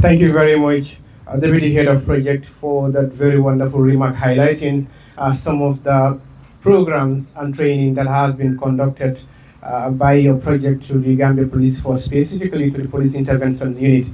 Thank you very much, Deputy Head of Project, for that very wonderful remark highlighting some of the programs and training that has been conducted by your project to the Gambia Police Force, specifically to the Police Intervention Unit,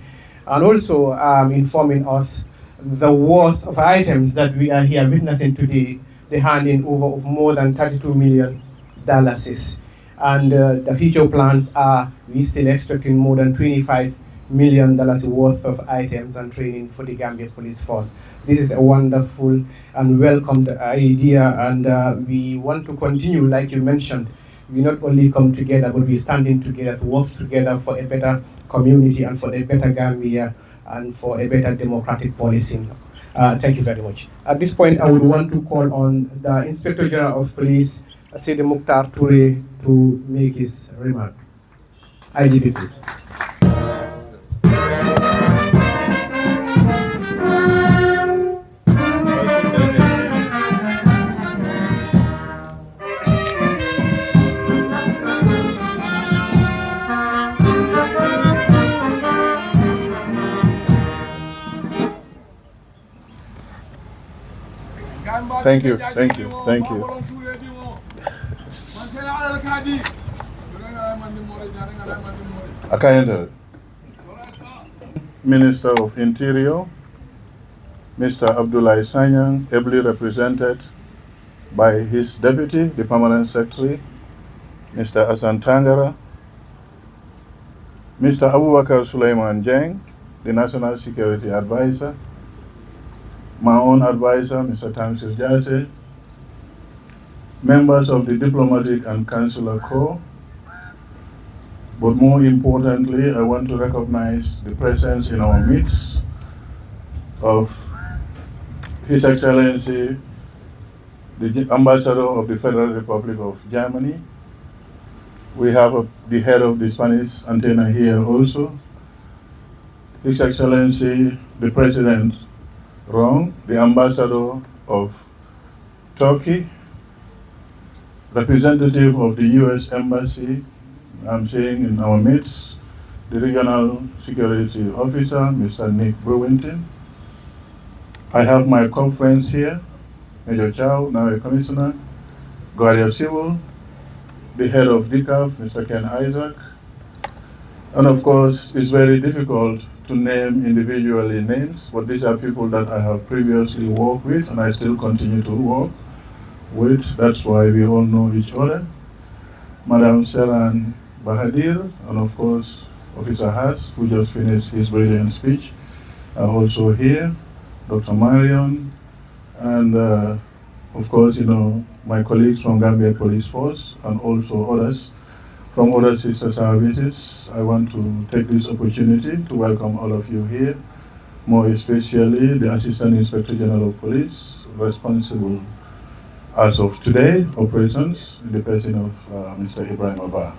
and also informing us the worth of items that we are here witnessing today, the handing over of more than 32 million dalasis. And the future plans are, we still expecting more than $25 million worth of items and training for the Gambia Police Force. This is a wonderful and welcomed idea, and we want to continue, like you mentioned. We not only come together, but we're standing together to work together for a better community and for a better Gambia and for a better democratic policy. Thank you very much. At this point, I would want to call on the Inspector General of Police, Sidi Mukhtar Toure, to make his remark. IGP, please. Thank you, thank you, thank you. Akayenda, Minister of Interior, Mr. Abdullah Sanyang, ably represented by his deputy, the Permanent Secretary, Mr. Asan Tangara, Mr. Abubakar Sulaiman Jeng, the National Security Advisor, my own advisor, Mr. Tamsir Jase, members of the Diplomatic and Consular Corps, but more importantly, I want to recognize the presence in our midst of His Excellency, the Ambassador of the Federal Republic of Germany. We have the head of the Spanish antenna here also. His Excellency, the President Ron, the Ambassador of Turkey, representative of the U.S. Embassy, I'm saying in our midst, the Regional Security Officer, Mr. Nick Brewington. I have my co-friends here, Major Chow, now a Commissioner, Guardia Civil, the head of DCAF, Mr. Ken Isaac, and of course, it's very difficult to name individually names, but these are people that I have previously worked with and I still continue to work with. That's why we all know each other. Madam Selan Bahadir, and of course, Officer Haas, who just finished his brilliant speech, are also here. Dr. Marion, and of course, my colleagues from Gambia Police Force and also others from other sister services. I want to take this opportunity to welcome all of you here, more especially the Assistant Inspector General of Police, responsible as of today, operations, in the person of Mr. Ibrahim Abba.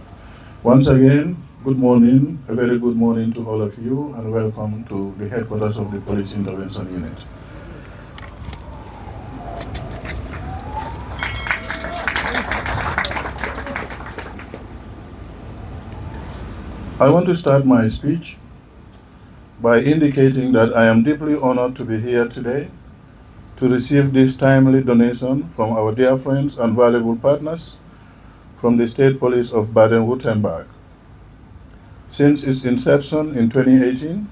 Once again, good morning, a very good morning to all of you, and welcome to the headquarters of the Police Intervention Unit. I want to start my speech by indicating that I am deeply honored to be here today to receive this timely donation from our dear friends and valuable partners from the State Police of Baden-Württemberg. Since its inception in 2018,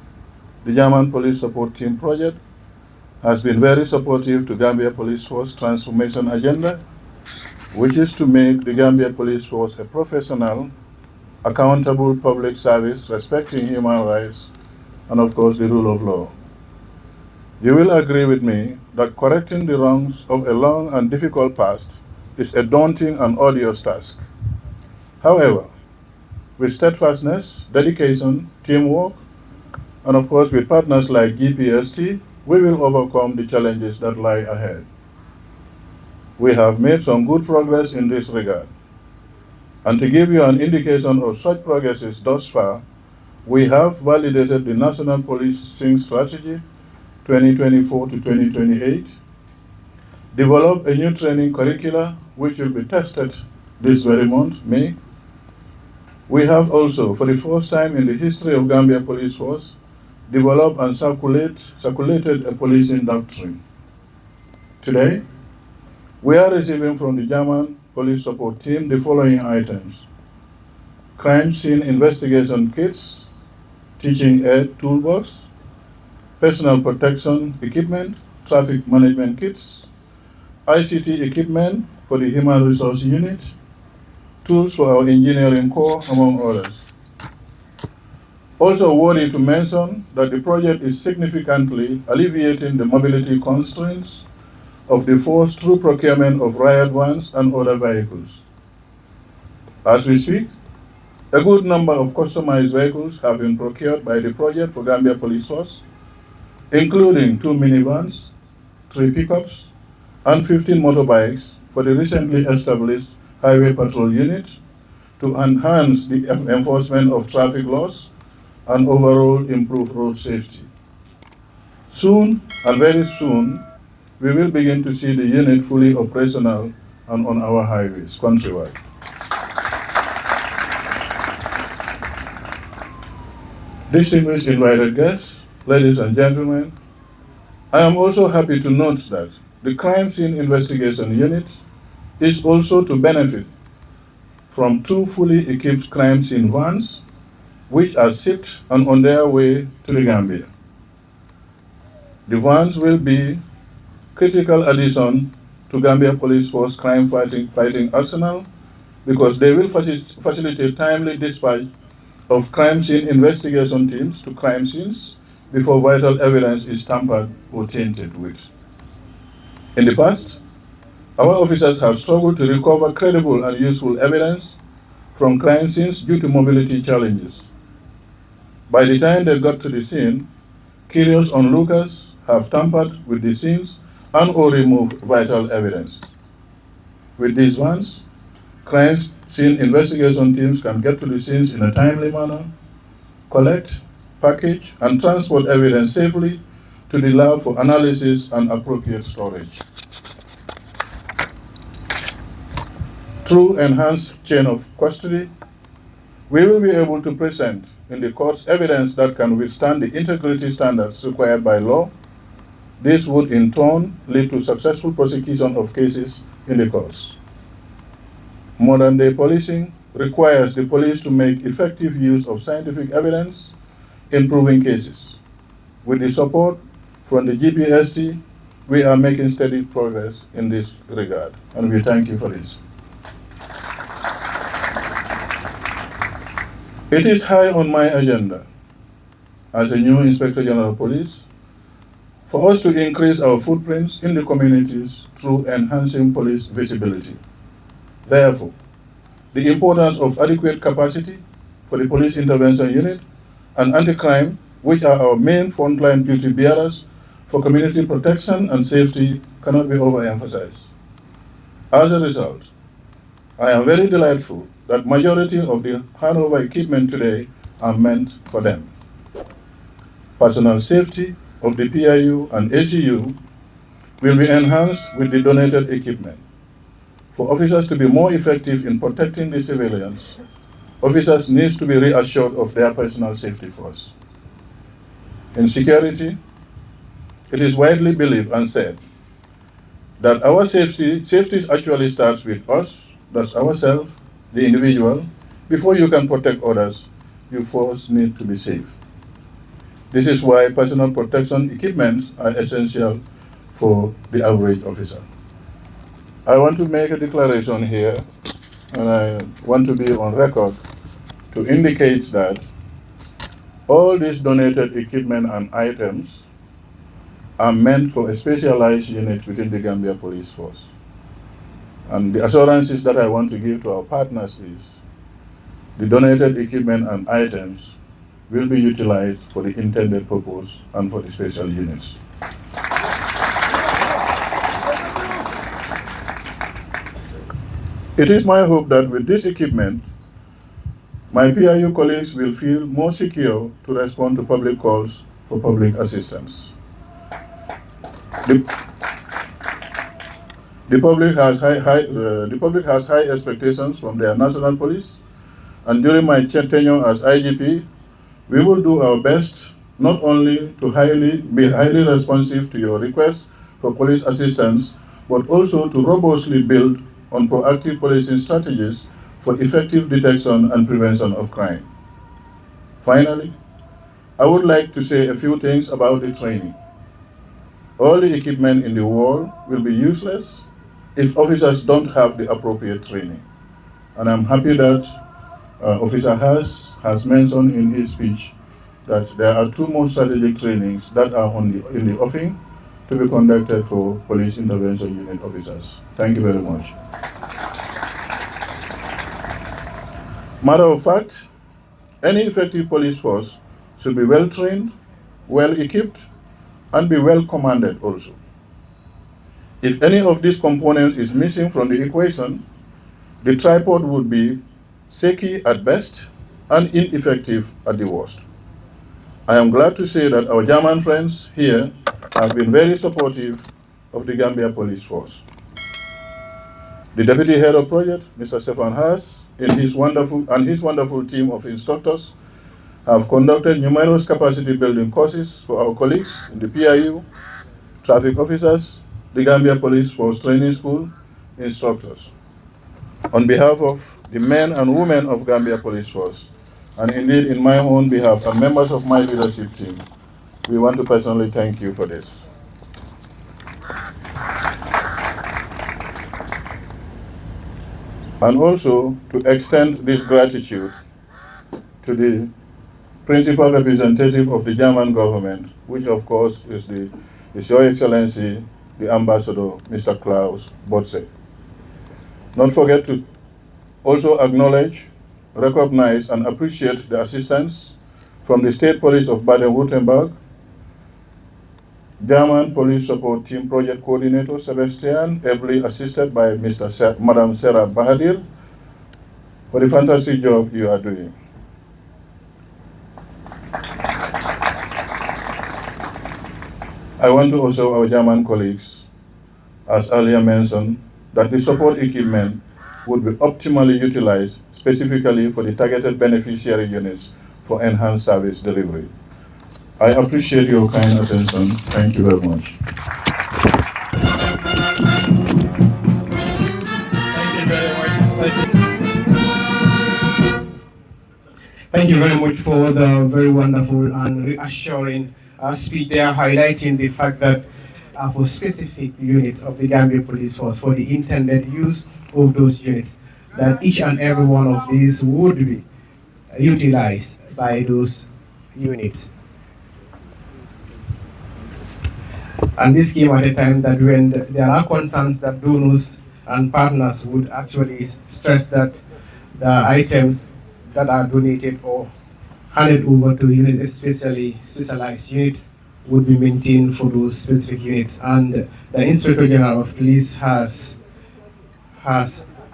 the German Police Support Team project has been very supportive to Gambia Police Force transformation agenda, which is to make the Gambia Police Force a professional, accountable public service respecting human rights and of course the rule of law. You will agree with me that correcting the wrongs of a long and difficult past is a daunting and arduous task. However, with steadfastness, dedication, teamwork, and of course with partners like GPST, we will overcome the challenges that lie ahead. We have made some good progress in this regard. And to give you an indication of such progresses thus far, we have validated the National Policing Strategy 2024 to 2028, developed a new training curricula which will be tested this very month, May. We have also, for the first time in the history of Gambia Police Force, developed and circulated a policing doctrine. Today, we are receiving from the German police support team the following items: crime scene investigation kits, teaching aid toolbox, personal protection equipment, traffic management kits, ICT equipment for the human resource unit, tools for our engineering corps, among others. Also worthy to mention that the project is significantly alleviating the mobility constraints of the force through procurement of riot vans and other vehicles. As we speak, a good number of customized vehicles have been procured by the project for Gambia Police Force, including 2 minivans, 3 pickups, and 15 motorbikes for the recently established Highway Patrol Unit to enhance the enforcement of traffic laws and overall improve road safety. Soon, and very soon, we will begin to see the unit fully operational and on our highways countrywide. Distinguished invited guests, ladies and gentlemen, I am also happy to note that the Crime Scene Investigation Unit is also to benefit from 2 fully equipped crime scene vans which are shipped and on their way to the Gambia. The vans will be critical addition to Gambia Police Force crime fighting arsenal because they will facilitate timely dispatch of crime scene investigation teams to crime scenes before vital evidence is tampered or tainted with. In the past, our officers have struggled to recover credible and useful evidence from crime scenes due to mobility challenges. By the time they got to the scene, curious onlookers have tampered with the scenes and or removed vital evidence. With these vans, crime scene investigation teams can get to the scenes in a timely manner, collect, package, and transport evidence safely to the lab for analysis and appropriate storage. Through enhanced chain of custody, we will be able to present in the courts evidence that can withstand the integrity standards required by law. This would in turn lead to successful prosecution of cases in the courts. Modern day policing requires the police to make effective use of scientific evidence in proving cases. With the support from the GPST, we are making steady progress in this regard, and we thank you for this. It is high on my agenda as a new Inspector General of Police for us to increase our footprints in the communities through enhancing police visibility. Therefore, the importance of adequate capacity for the Police Intervention Unit and anti-crime, which are our main frontline duty bearers for community protection and safety, cannot be overemphasized. As a result, I am very delightful that majority of the handover equipment today are meant for them. Personal safety of the PIU and ACU will be enhanced with the donated equipment. For officers to be more effective in protecting the civilians, officers need to be reassured of their personal safety first. In security, it is widely believed and said that our safety actually starts with us, that's ourselves, the individual. Before you can protect others, you first need to be safe. This is why personal protection equipment are essential for the average officer. I want to make a declaration here, and I want to be on record to indicate that all these donated equipment and items are meant for a specialized unit within the Gambia Police Force. And the assurances that I want to give to our partners is the donated equipment and items will be utilized for the intended purpose and for the special units. It is my hope that with this equipment, my PIU colleagues will feel more secure to respond to public calls for public assistance. The public has high expectations from their national police, and during my tenure as IGP, we will do our best not only to be highly responsive to your requests for police assistance, but also to robustly build on proactive policing strategies for effective detection and prevention of crime. Finally, I would like to say a few things about the training. All the equipment in the world will be useless if officers don't have the appropriate training. And I'm happy that Officer has mentioned in his speech that there are 2 more strategic trainings that are in the offing to be conducted for police intervention unit officers. Thank you very much. Matter of fact, any effective police force should be well trained, well equipped, and be well commanded also. If any of these components is missing from the equation, the tripod would be shaky at best and ineffective at the worst. I am glad to say that our German friends here have been very supportive of the Gambia Police Force. The Deputy Head of Project, Mr. Stefan Haas, his wonderful team of instructors have conducted numerous capacity building courses for our colleagues in the PIU, traffic officers, the Gambia Police Force Training School, instructors. On behalf of the men and women of Gambia Police Force, and indeed in my own behalf and members of my leadership team, we want to personally thank you for this. And also to extend this gratitude to the principal representative of the German government, which of course is Your Excellency, the Ambassador, Mr. Klaus Botze. Not forget to also acknowledge, recognize, and appreciate the assistance from the State Police of Baden-Württemberg, German Police Support Team Project Coordinator Sebastian, ably assisted by Madam Sarah Bahadir, for the fantastic job you are doing. I want to also our German colleagues, as earlier mentioned, that the support equipment would be optimally utilized specifically for the targeted beneficiary units for enhanced service delivery. I appreciate your kind attention. Thank you very much. Thank you very much for the very wonderful and reassuring speech there, highlighting the fact that for specific units of the Gambia Police Force, for the intended use of those units, that each and every one of these would be utilized by those units. And this came at a time that when there are concerns that donors and partners would actually stress that the items that are donated or handed over to units, especially specialized units, would be maintained for those specific units. And the Inspector General of Police has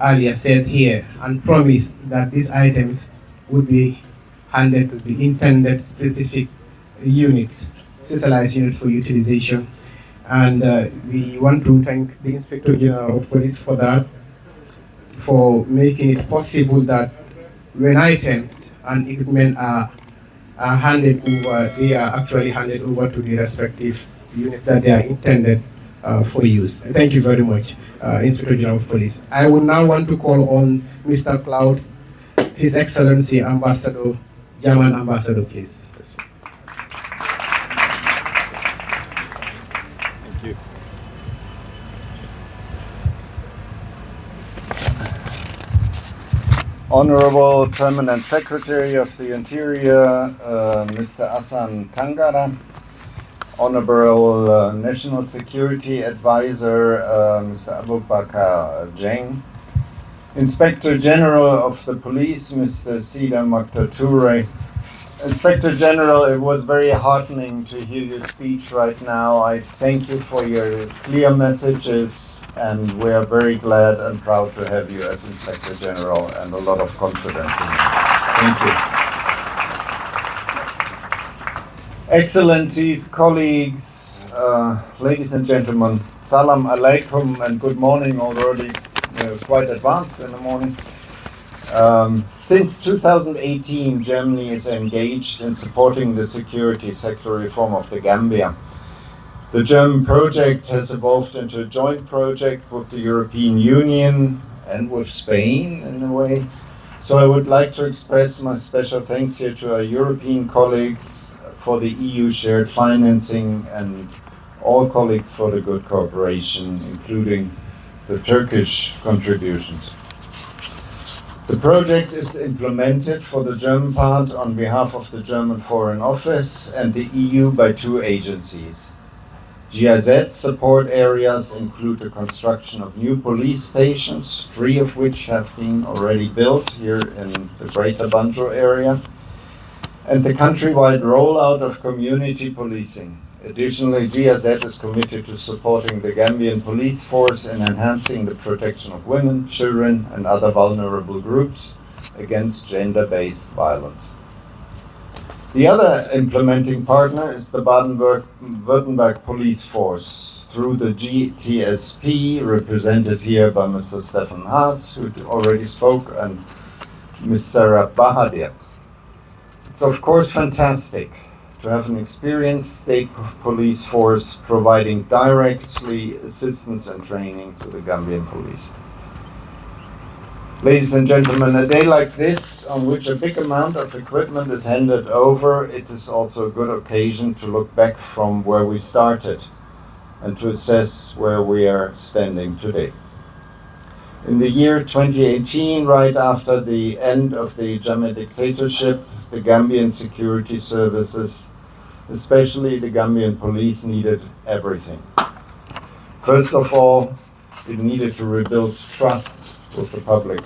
earlier said here and promised that these items would be handed to the intended specific units, specialized units for utilization. And we want to thank the Inspector General of Police for that, for making it possible that when items and equipment are handed over, they are actually handed over to the respective units that they are intended for use. Thank you very much, Inspector General of Police. I would now want to call on Mr. Klaus, His Excellency Ambassador, German Ambassador, please. Thank you. Honorable Permanent Secretary of the Interior, Mr. Asan Tangara, Honorable National Security Advisor, Mr. Abubakar Jeng, Inspector General of the Police, Mr. Sida Mokhtar Toure. Inspector General, it was very heartening to hear your speech right now. I thank you for your clear messages, and we are very glad and proud to have you as Inspector General, and a lot of confidence in you. Thank you. Excellencies, colleagues, ladies and gentlemen, salam alaikum and good morning already, quite advanced in the morning. Since 2018, Germany is engaged in supporting the security sector reform of the Gambia. The German project has evolved into a joint project with the European Union and with Spain in a way. So I would like to express my special thanks here to our European colleagues for the EU shared financing and all colleagues for the good cooperation, including the Turkish contributions. The project is implemented for the German part on behalf of the German Foreign Office and the EU by two agencies. GIZ support areas include the construction of new police stations, 3 of which have been already built here in the Greater Banjo area, and the countrywide rollout of community policing. Additionally, GIZ is committed to supporting the Gambian police force in enhancing the protection of women, children, and other vulnerable groups against gender-based violence. The other implementing partner is the Baden-Württemberg Police Force through the GTSP, represented here by Mr. Stefan Haas, who already spoke, and Ms. Sarah Bahadir. It's of course fantastic to have an experienced state police force providing directly assistance and training to the Gambian police. Ladies and gentlemen, a day like this, on which a big amount of equipment is handed over, it is also a good occasion to look back from where we started and to assess where we are standing today. In the year 2018, right after the end of the Jammeh dictatorship, the Gambian security services, especially the Gambian police, needed everything. First of all, it needed to rebuild trust with the public.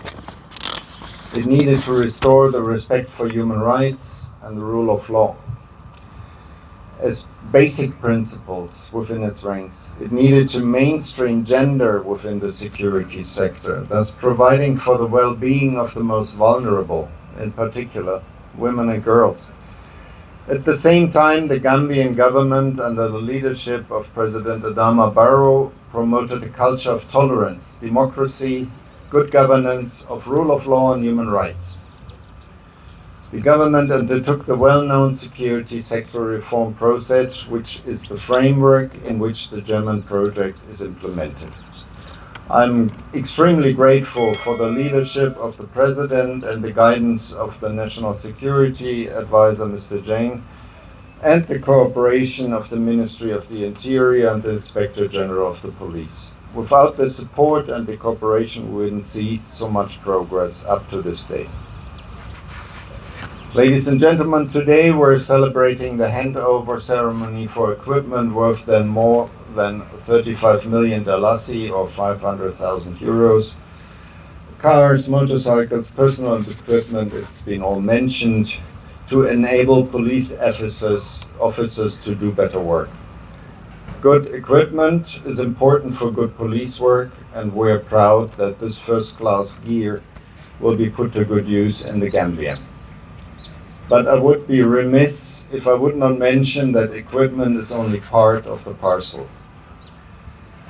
It needed to restore the respect for human rights and the rule of law as basic principles within its ranks. It needed to mainstream gender within the security sector, thus providing for the well-being of the most vulnerable, in particular women and girls. At the same time, the Gambian government, under the leadership of President Adama Barrow, promoted a culture of tolerance, democracy, good governance, of rule of law and human rights. The government undertook the well-known security sector reform process, which is the framework in which the German project is implemented. I'm extremely grateful for the leadership of the President and the guidance of the National Security Advisor, Mr. Jang, and the cooperation of the Ministry of the Interior and the Inspector General of the Police. Without the support and the cooperation, we wouldn't see so much progress up to this day. Ladies and gentlemen, today we're celebrating the handover ceremony for equipment worth more than 35 million dalasi or 500,000 euros. Cars, motorcycles, personal equipment, it's been all mentioned, to enable police officers to do better work. Good equipment is important for good police work, and we're proud that this first-class gear will be put to good use in the Gambia. But I would be remiss if I would not mention that equipment is only part of the parcel.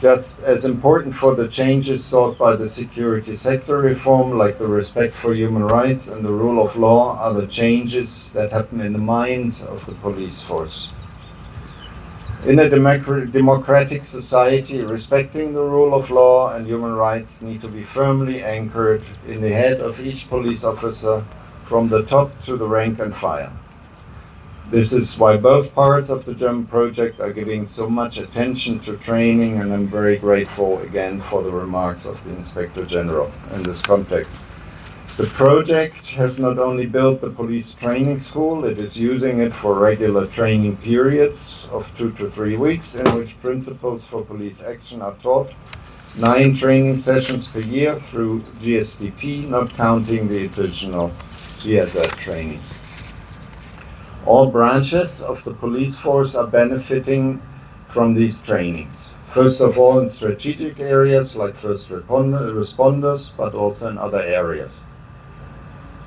Just as important for the changes sought by the security sector reform, like the respect for human rights and the rule of law, are the changes that happen in the minds of the police force. In a democratic society, respecting the rule of law and human rights need to be firmly anchored in the head of each police officer, from the top to the rank and file. This is why both parts of the German project are giving so much attention to training, and I'm very grateful again for the remarks of the Inspector General in this context. The project has not only built the police training school, it is using it for regular training periods of 2 to 3 weeks in which principles for police action are taught, 9 training sessions per year through GSDP, not counting the additional GIZ trainings. All branches of the police force are benefiting from these trainings. First of all, in strategic areas like first responders, but also in other areas.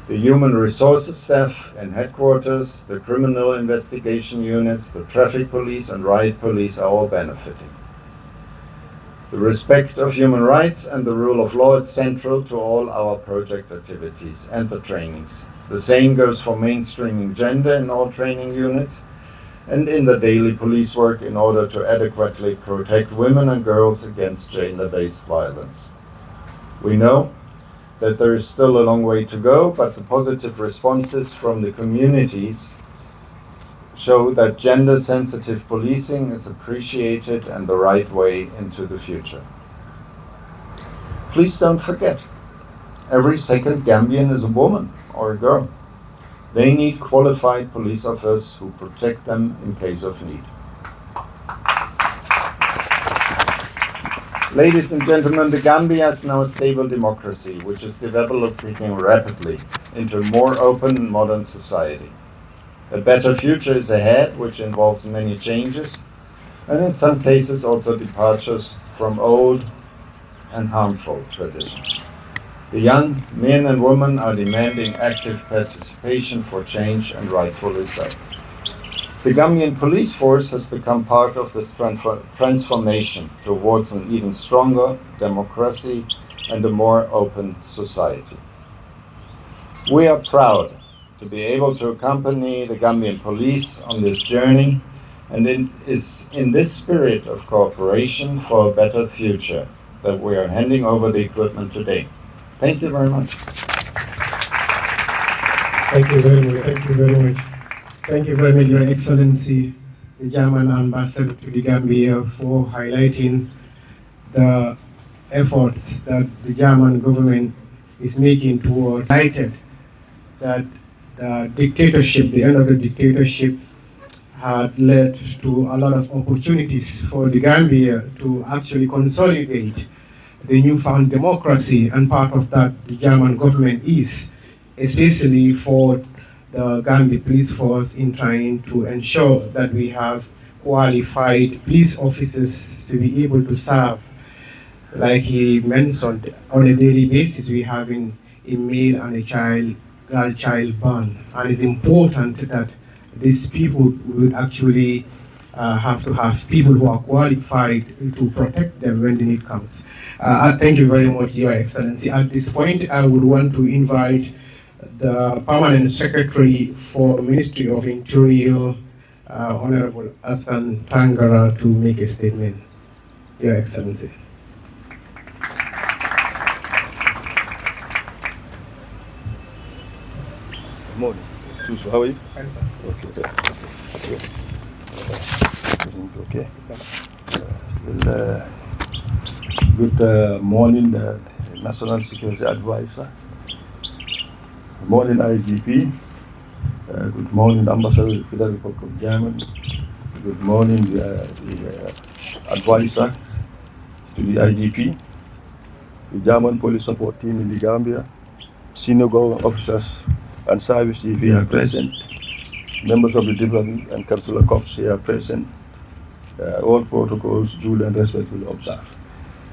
The human resources staff in headquarters, the criminal investigation units, the traffic police and riot police are all benefiting. The respect of human rights and the rule of law is central to all our project activities and the trainings. The same goes for mainstreaming gender in all training units and in the daily police work in order to adequately protect women and girls against gender-based violence. We know that there is still a long way to go, but the positive responses from the communities show that gender-sensitive policing is appreciated and the right way into the future. Please don't forget, every second Gambian is a woman or a girl. They need qualified police officers who protect them in case of need. Ladies and gentlemen, the Gambia is now a stable democracy which is developing rapidly into a more open and modern society. A better future is ahead, which involves many changes, and in some cases also departures from old and harmful traditions. The young men and women are demanding active participation for change, and rightfully so. The Gambian police force has become part of this transformation towards an even stronger democracy and a more open society. We are proud to be able to accompany the Gambian police on this journey, and it is in this spirit of cooperation for a better future that we are handing over the equipment today. Thank you very much. Thank you very much. Thank you very much. Thank you very much, Your Excellency, the German Ambassador to the Gambia, for highlighting the efforts that the German government is making towards united that the dictatorship, the end of the dictatorship, had led to a lot of opportunities for the Gambia to actually consolidate the newfound democracy, and part of that the German government is, especially for the Gambia Police Force, in trying to ensure that we have qualified police officers to be able to serve. Like he mentioned, on a daily basis we have a male and a girl-child ban, and it's important that these people would actually have to have people who are qualified to protect them when the need comes. Thank you very much, Your Excellency. At this point, I would want to invite the Permanent Secretary for Ministry of Interior, Honorable Hassan Tangara, to make a statement. Your Excellency. Good morning. Susu, how are you? Okay. Okay. Good morning, National Security Advisor. Good morning, IGP. Good morning, Ambassador of the Federal Republic of Germany. Good morning, the advisor to the IGP, the German Police Support Team in the Gambia, senior government officers and service chief here present, members of the diplomacy and consular corps here present, all protocols duly and respectfully observed.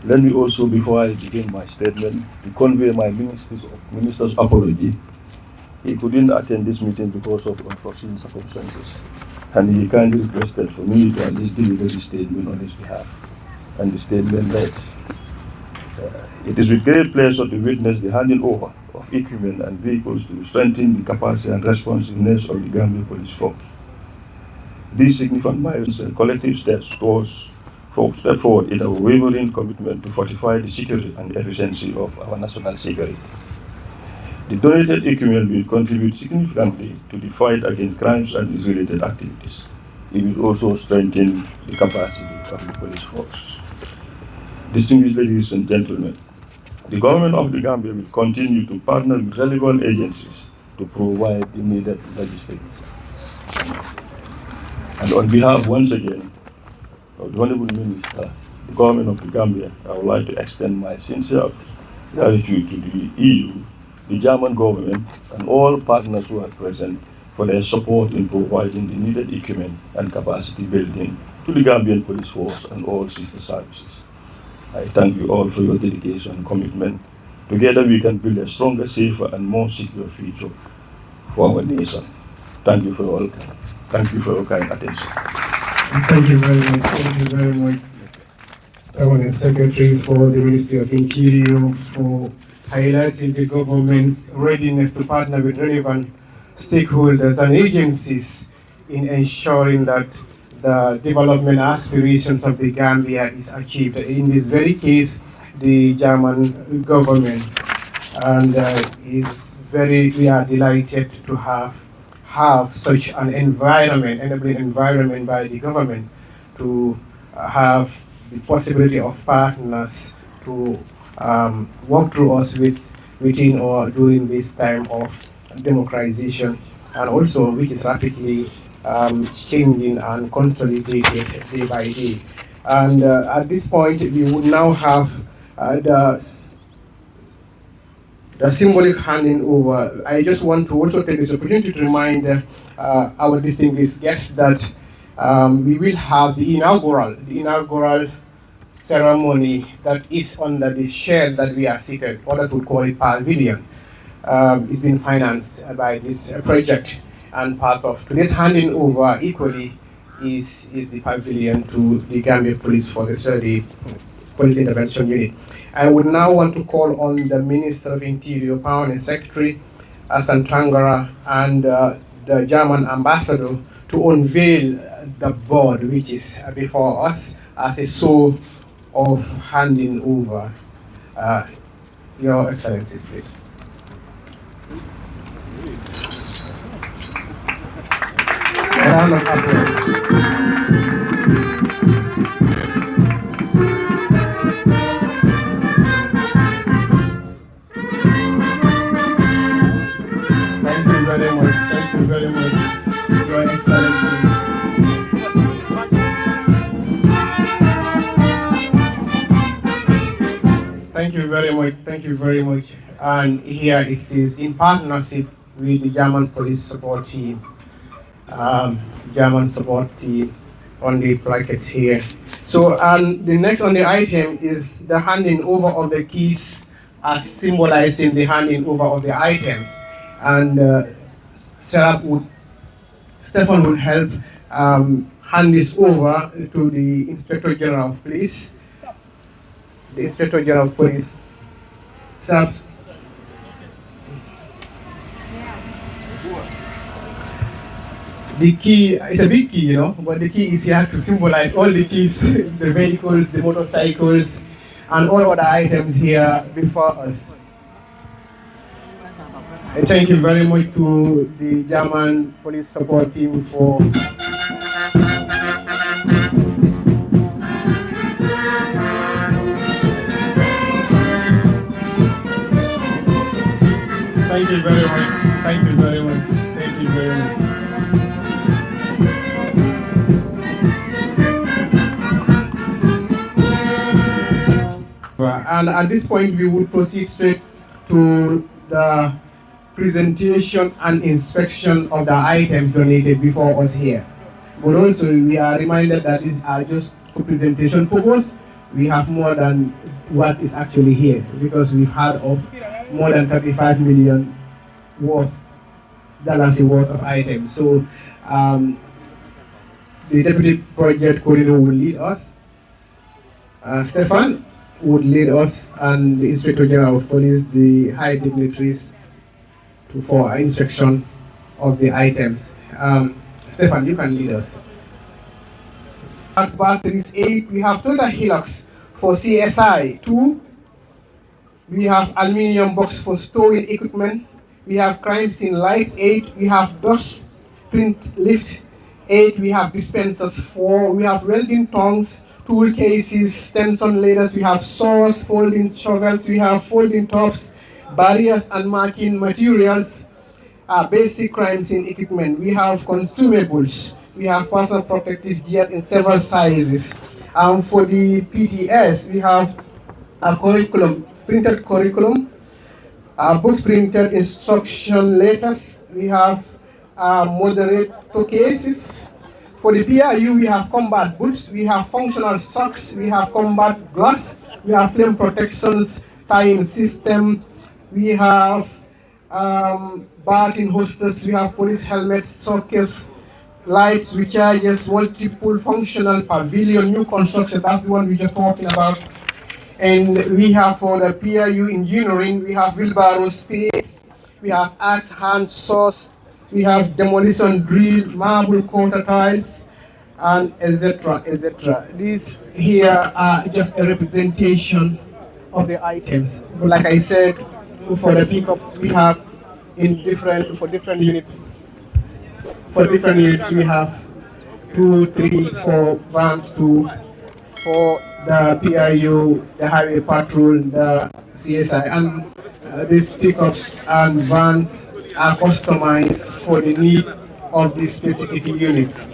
Let me also, before I begin my statement, to convey my minister's apology. He couldn't attend this meeting because of unforeseen circumstances, and he kindly requested for me to at least deliver the statement on his behalf. And the statement reads, it is with great pleasure to witness the handing over of equipment and vehicles to strengthen the capacity and responsiveness of the Gambia Police Force. These significant milestones and collective steps step forward in our wavering commitment to fortify the security and efficiency of our national security. The donated equipment will contribute significantly to the fight against crimes and its related activities. It will also strengthen the capacity of the police force. Distinguished ladies and gentlemen, the government of the Gambia will continue to partner with relevant agencies to provide the needed legislation. And on behalf, once again, of the Honorable Minister, the government of the Gambia, I would like to extend my sincere gratitude to the EU, the German government, and all partners who are present for their support in providing the needed equipment and capacity building to the Gambian Police Force and all sister services. I thank you all for your dedication and commitment. Together we can build a stronger, safer, and more secure future for our nation. Thank you for your kind attention. Thank you very much. Thank you very much. Permanent Secretary for the Ministry of Interior for highlighting the government's readiness to partner with relevant stakeholders and agencies in ensuring that the development aspirations of the Gambia is achieved. In this very case, the German government, and we are delighted to have such an environment, enabling environment by the government to have the possibility of partners to work through us within or during this time of democratization, and also which is rapidly changing and consolidated day by day. And at this point, we would now have the symbolic handing over. I just want to also take this opportunity to remind our distinguished guests that we will have the inaugural ceremony that is under the shed that we are seated. Others would call it pavilion. It's been financed by this project, and part of today's handing over equally is the pavilion to the Gambia Police Forces, the Police Intervention Unit. I would now want to call on the Minister of Interior, Permanent Secretary, Santangara, and the German Ambassador to unveil the board which is before us as a show of handing over. Your Excellencies, please. A round of applause. Thank you very much. Thank you very much, Your Excellency. Thank you very much. Thank you very much. And here it is in partnership with the German Police Support Team. German support team on the plaquettes here. So, and the next on the item is the handing over of the keys, as symbolizing the handing over of the items. And Stefan would help hand this over to the Inspector General of Police. The Inspector General of Police. Sir. The key is a big key, but the key is here to symbolize all the keys, the vehicles, the motorcycles, and all other items here before us. And thank you very much to the German Police Support Team for Thank you very much. Thank you very much. Thank you very much. And at this point, we would proceed straight to the presentation and inspection of the items donated before us here. But also, we are reminded that these are just for presentation purpose. We have more than what is actually here, because we've had of more than 35 million dalasi worth of items. So the Deputy Project Coordinator will lead us. Stefan would lead us, and the Inspector General of Police, the high dignitaries, for inspection of the items. Stefan, you can lead us. Batteries 8, we have total Hilux for CSI 2. We have aluminium box for storing equipment. We have crime scene lights 8. We have dust print lift 8. We have dispensers 4. We have welding tongs, tool cases, Stenson ladders. We have saws, folding shovels. We have folding tops, barriers and marking materials. Basic crime scene equipment. We have consumables. We have personal protective gears in several sizes. For the PTS, we have a curriculum, printed curriculum, books printed instruction letters. We have moderator cases. For the PRU, we have combat boots, we have functional socks, we have combat gloves, we have flame protections, tying system, we have bathing hostess, we have police helmets, sockets, lights recharges, multiple functional pavilion, new construction, that's the one we're just talking about. And we have for the PIU engineering, we have wheelbarrow space, we have axe hand saws, we have demolition drill, marble quarter tiles, and etc. etc. These here are just a representation of the items. But like I said, for the pickups we have for different units. For different units we have 2, 3, 4 vans for the PIU, the highway patrol, the CSI, and these pickups and vans are customized for the need of these specific units.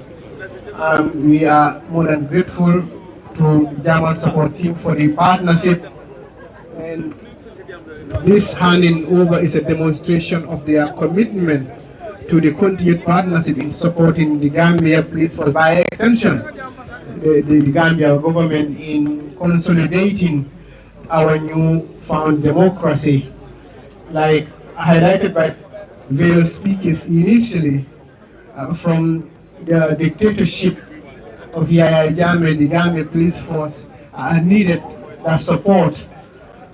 We are more than grateful to the German support team for the partnership, and this handing over is a demonstration of their commitment to the continued partnership in supporting the Gambia Police Force, by extension the Gambia government in consolidating our new found democracy, like highlighted by various speakers initially. From the dictatorship of Yahya Jammeh, the Gambia Police Force needed the support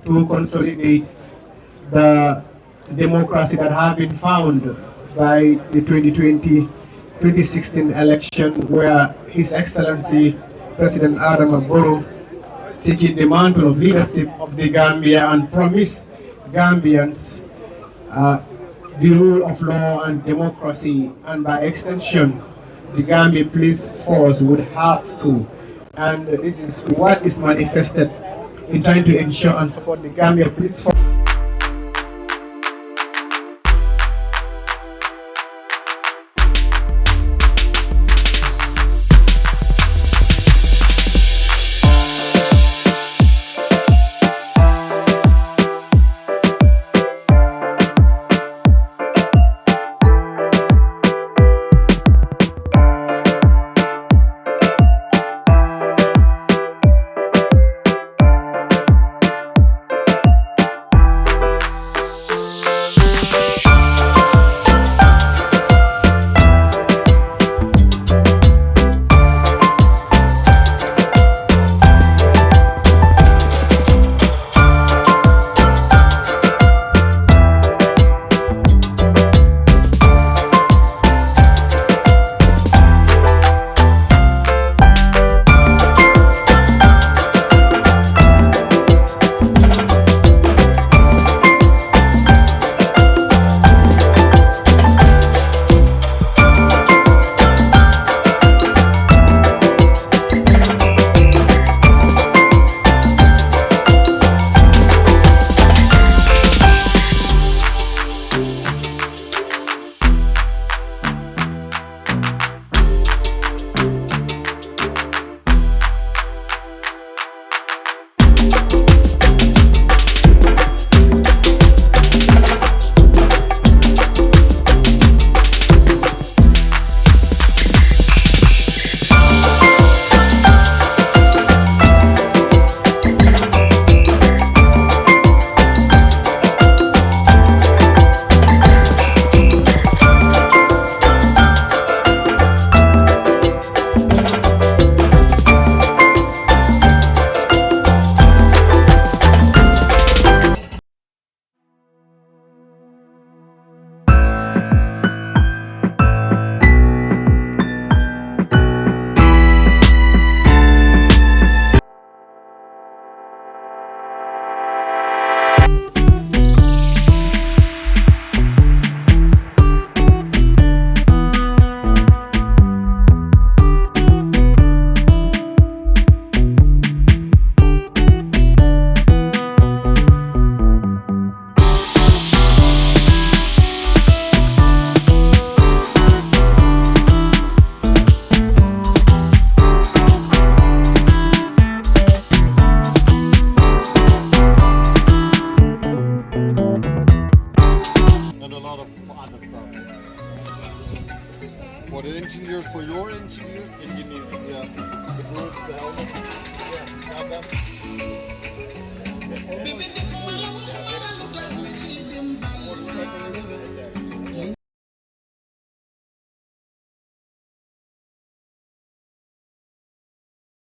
to consolidate the democracy that had been found by the 2016 election, where His Excellency President Adam Barrow taking the mantle of leadership of the Gambia and promised Gambians the rule of law and democracy, and by extension the Gambia Police Force would have to. And this is what is manifested in trying to ensure and support the Gambia Police Force. For the engineers, for your engineers, yeah, the boots, the helmet, yeah, have them.